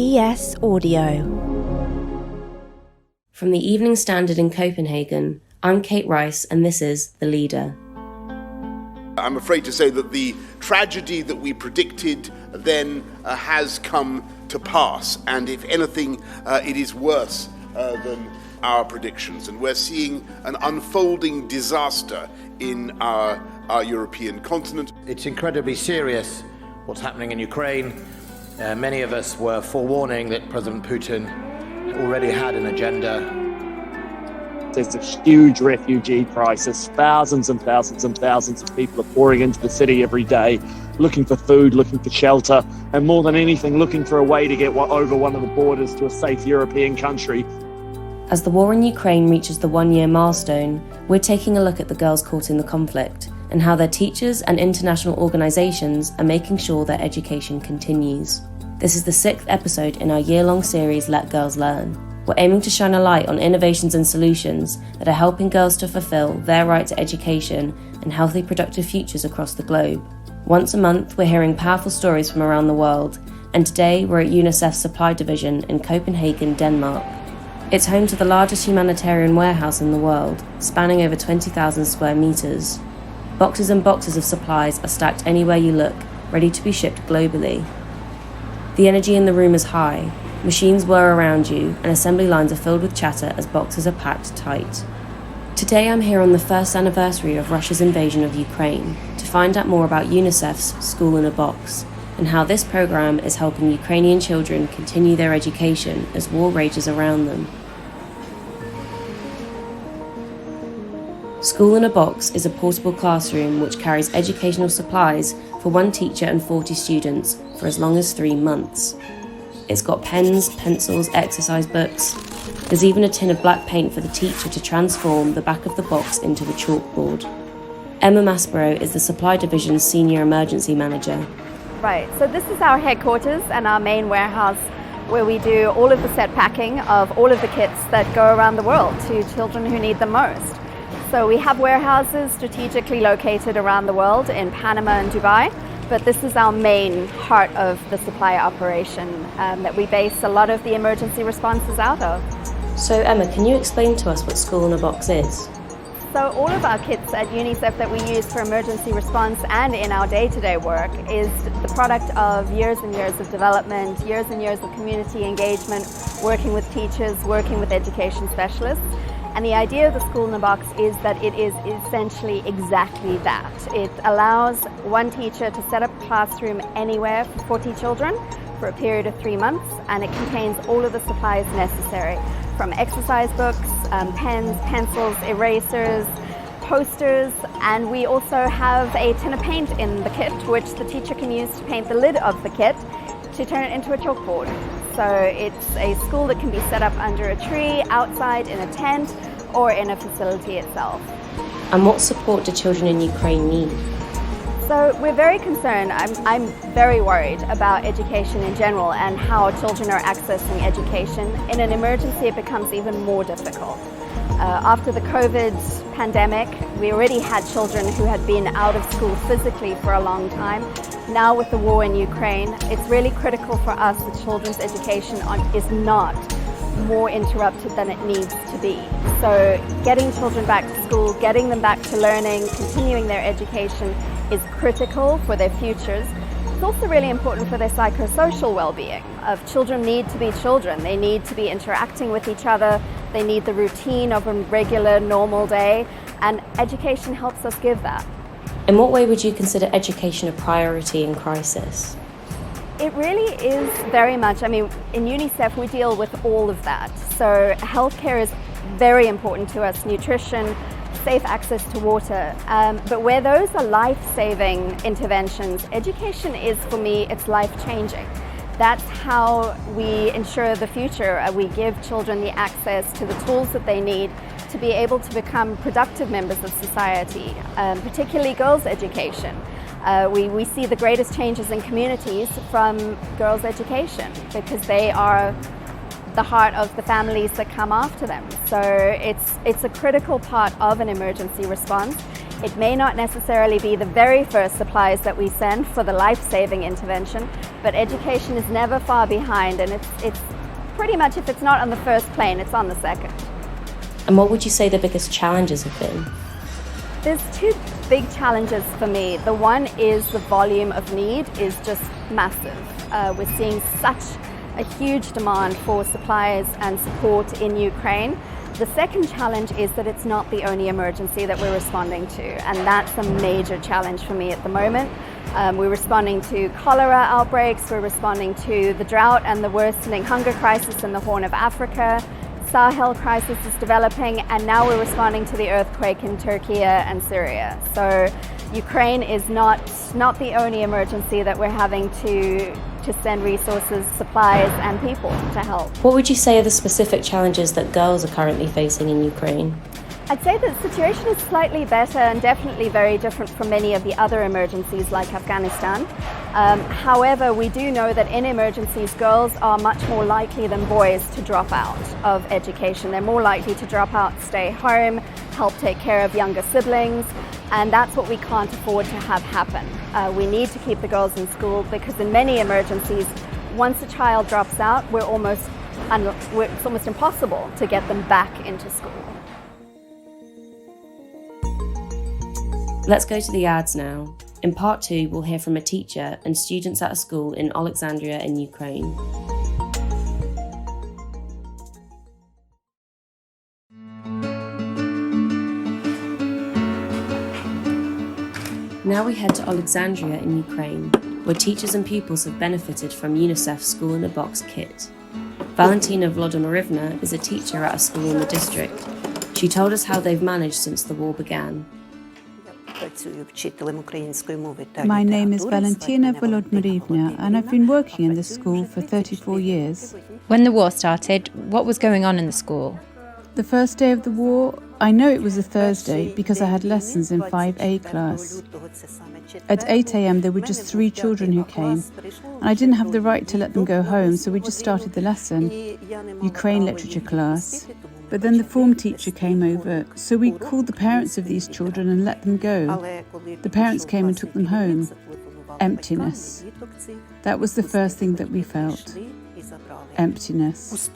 ES Audio. From the Evening Standard in Copenhagen, I'm Kate Rice and this is The Leader. I'm afraid to say that the tragedy that we predicted then has come to pass, and if anything, it is worse than our predictions, and we're seeing an unfolding disaster in our European continent. It's incredibly serious what's happening in Ukraine. Many of us were forewarning that President Putin already had an agenda. There's a huge refugee crisis. Thousands and thousands and thousands of people are pouring into the city every day, looking for food, looking for shelter, and more than anything, looking for a way to get over one of the borders to a safe European country. As the war in Ukraine reaches the one-year milestone, we're taking a look at the girls caught in the conflict and how their teachers and international organisations are making sure their education continues. This is the 6th episode in our year-long series Let Girls Learn. We're aiming to shine a light on innovations and solutions that are helping girls to fulfil their right to education and healthy, productive futures across the globe. Once a month, we're hearing powerful stories from around the world, and today we're at UNICEF's Supply Division in Copenhagen, Denmark. It's home to the largest humanitarian warehouse in the world, spanning over 20,000 square metres. Boxes and boxes of supplies are stacked anywhere you look, ready to be shipped globally. The energy in the room is high. Machines whir around you, and assembly lines are filled with chatter as boxes are packed tight. Today I'm here on the first anniversary of Russia's invasion of Ukraine to find out more about UNICEF's School in a Box and how this programme is helping Ukrainian children continue their education as war rages around them. School in a Box is a portable classroom which carries educational supplies for one teacher and 40 students for as long as 3 months. It's got pens, pencils, exercise books. There's even a tin of black paint for the teacher to transform the back of the box into a chalkboard. Emma Maspero is the Supply Division's Senior Emergency Manager. Right, so this is our headquarters and our main warehouse where we do all of the set packing of all of the kits that go around the world to children who need them most. So we have warehouses strategically located around the world in Panama and Dubai, but this is our main heart of the supply operation that we base a lot of the emergency responses out of. So Emma, can you explain to us what School in a Box is? So all of our kits at UNICEF that we use for emergency response and in our day-to-day work is the product of years and years of development, years and years of community engagement, working with teachers, working with education specialists. And the idea of the School in a Box is that it is essentially exactly that. It allows one teacher to set up a classroom anywhere for 40 children for a period of 3 months, and it contains all of the supplies necessary, from exercise books, pens, pencils, erasers, posters, and we also have a tin of paint in the kit, which the teacher can use to paint the lid of the kit to turn it into a chalkboard. So it's a school that can be set up under a tree, outside in a tent, or in a facility itself. And what support do children in Ukraine need? So we're very concerned, I'm very worried about education in general and how children are accessing education. In an emergency, it becomes even more difficult. After the COVID pandemic, we already had children who had been out of school physically for a long time. Now with the war in Ukraine, it's really critical for us that children's education is not more interrupted than it needs to be. So getting children back to school, getting them back to learning, continuing their education is critical for their futures. It's also really important for their psychosocial well-being. Children need to be children. They need to be interacting with each other. They need the routine of a regular, normal day, and education helps us give that. In what way would you consider education a priority in crisis? It really is very much, in UNICEF we deal with all of that. So healthcare is very important to us, nutrition, safe access to water. But where those are life-saving interventions, education is, for me, it's life-changing. That's how we ensure the future. We give children the access to the tools that they need to be able to become productive members of society, particularly girls' education. We see the greatest changes in communities from girls' education because they are the heart of the families that come after them. So it's a critical part of an emergency response. It may not necessarily be the very first supplies that we send for the life-saving intervention, but education is never far behind, and it's pretty much, if it's not on the first plane, it's on the second. And what would you say the biggest challenges have been? There's two big challenges for me. The one is the volume of need is just massive. We're seeing such a huge demand for supplies and support in Ukraine. The second challenge is that it's not the only emergency that we're responding to, and that's a major challenge for me at the moment. We're responding to cholera outbreaks, we're responding to the drought and the worsening hunger crisis in the Horn of Africa. Sahel crisis is developing, and now we're responding to the earthquake in Turkey and Syria. So Ukraine is not the only emergency that we're having to send resources, supplies and people to help. What would you say are the specific challenges that girls are currently facing in Ukraine? I'd say that the situation is slightly better and definitely very different from many of the other emergencies like Afghanistan. However, we do know that in emergencies, girls are much more likely than boys to drop out of education. They're more likely to drop out, stay home, help take care of younger siblings, and that's what we can't afford to have happen. We need to keep the girls in school because in many emergencies, once a child drops out, it's almost impossible to get them back into school. Let's go to the ads now. In part 2, we'll hear from a teacher and students at a school in Oleksandria in Ukraine. Now we head to Oleksandria in Ukraine, where teachers and pupils have benefited from UNICEF's School in a Box kit. Valentyna is a teacher at a school in the district. She told us how they've managed since the war began. My name is Valentyna and I've been working in this school for 34 years. When the war started, what was going on in the school? The first day of the war, I know it was a Thursday because I had lessons in 5A class. At 8 a.m. there were just 3 children who came, and I didn't have the right to let them go home, so we just started the lesson, Ukraine literature class. But then the form teacher came over, so we called the parents of these children and let them go. The parents came and took them home. Emptiness. That was the first thing that we felt. Emptiness.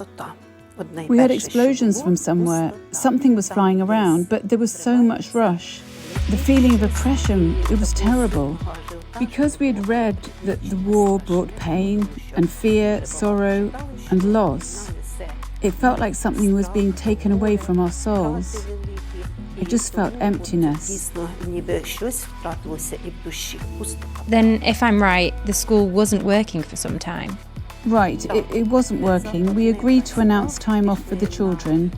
We heard explosions from somewhere. Something was flying around, but there was so much rush. The feeling of oppression, it was terrible. Because we had read that the war brought pain and fear, sorrow and loss, it felt like something was being taken away from our souls. It just felt emptiness. Then, if I'm right, the school wasn't working for some time. Right, it wasn't working. We agreed to announce time off for the children.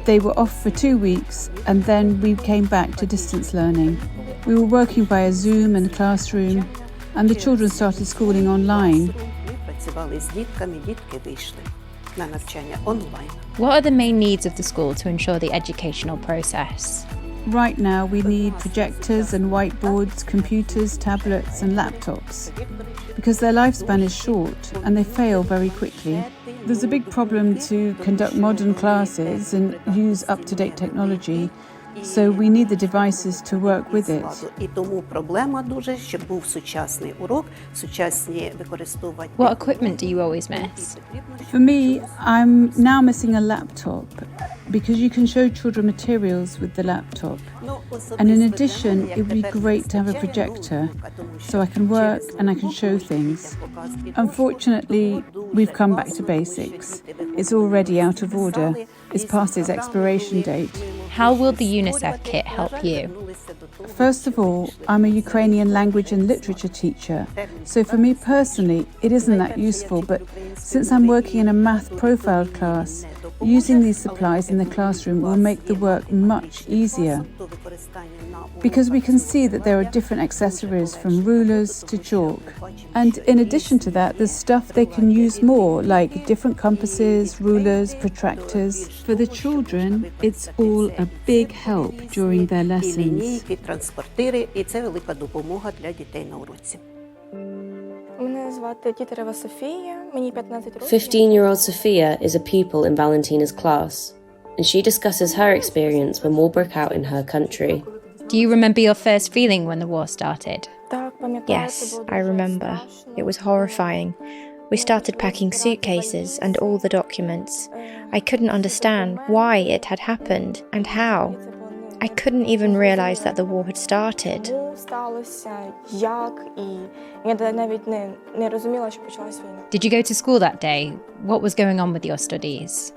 They were off for 2 weeks, and then we came back to distance learning. We were working via Zoom and Classroom, and the children started schooling online. What are the main needs of the school to ensure the educational process? Right now we need projectors and whiteboards, computers, tablets and laptops, because their lifespan is short and they fail very quickly. There's a big problem to conduct modern classes and use up-to-date technology, so we need the devices to work with it. What equipment do you always miss? For me, I'm now missing a laptop, because you can show children materials with the laptop. And in addition, it would be great to have a projector, so I can work and I can show things. Unfortunately, we've come back to basics. It's already out of order. It's past its expiration date. How will the UNICEF kit help you? First of all, I'm a Ukrainian language and literature teacher, so for me personally, it isn't that useful, but since I'm working in a math profile class, using these supplies in the classroom will make the work much easier. Because we can see that there are different accessories from rulers to chalk. And in addition to that, there's stuff they can use more, like different compasses, rulers, protractors. For the children, it's all a big help during their lessons. 15-year-old Sofia is a pupil in Valentyna's class, and she discusses her experience when war broke out in her country. Do you remember your first feeling when the war started? Yes, I remember. It was horrifying. We started packing suitcases and all the documents. I couldn't understand why it had happened and how. I couldn't even realise that the war had started. Did you go to school that day? What was going on with your studies?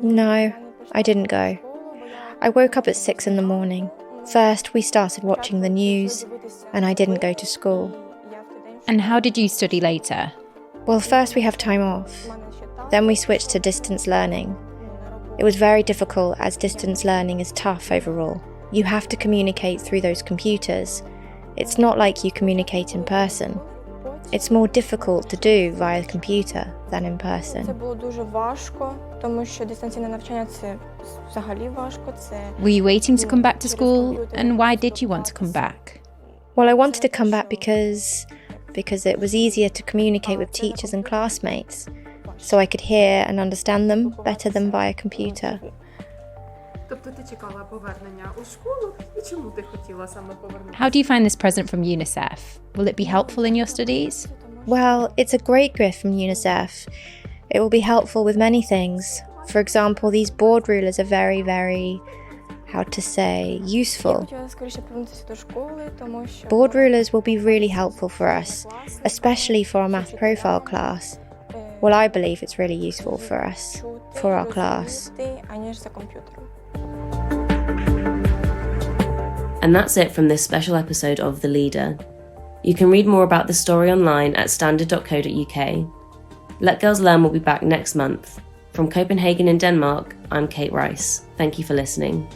No, I didn't go. I woke up at 6 in the morning. First, we started watching the news, and I didn't go to school. And how did you study later? Well, first we have time off. Then we switched to distance learning. It was very difficult as distance learning is tough overall. You have to communicate through those computers. It's not like you communicate in person. It's more difficult to do via computer than in person. Were you waiting to come back to school? And why did you want to come back? Well, I wanted to come back because it was easier to communicate with teachers and classmates, so I could hear and understand them better than via computer. How do you find this present from UNICEF? Will it be helpful in your studies? Well, it's a great gift from UNICEF. It will be helpful with many things. For example, these board rulers are very, very, useful. Board rulers will be really helpful for us, especially for our math profile class. Well, I believe it's really useful for us, for our class. And that's it from this special episode of The Leader. You can read more about the story online at standard.co.uk. Let Girls Learn will be back next month. From Copenhagen in Denmark, I'm Kate Rice. Thank you for listening.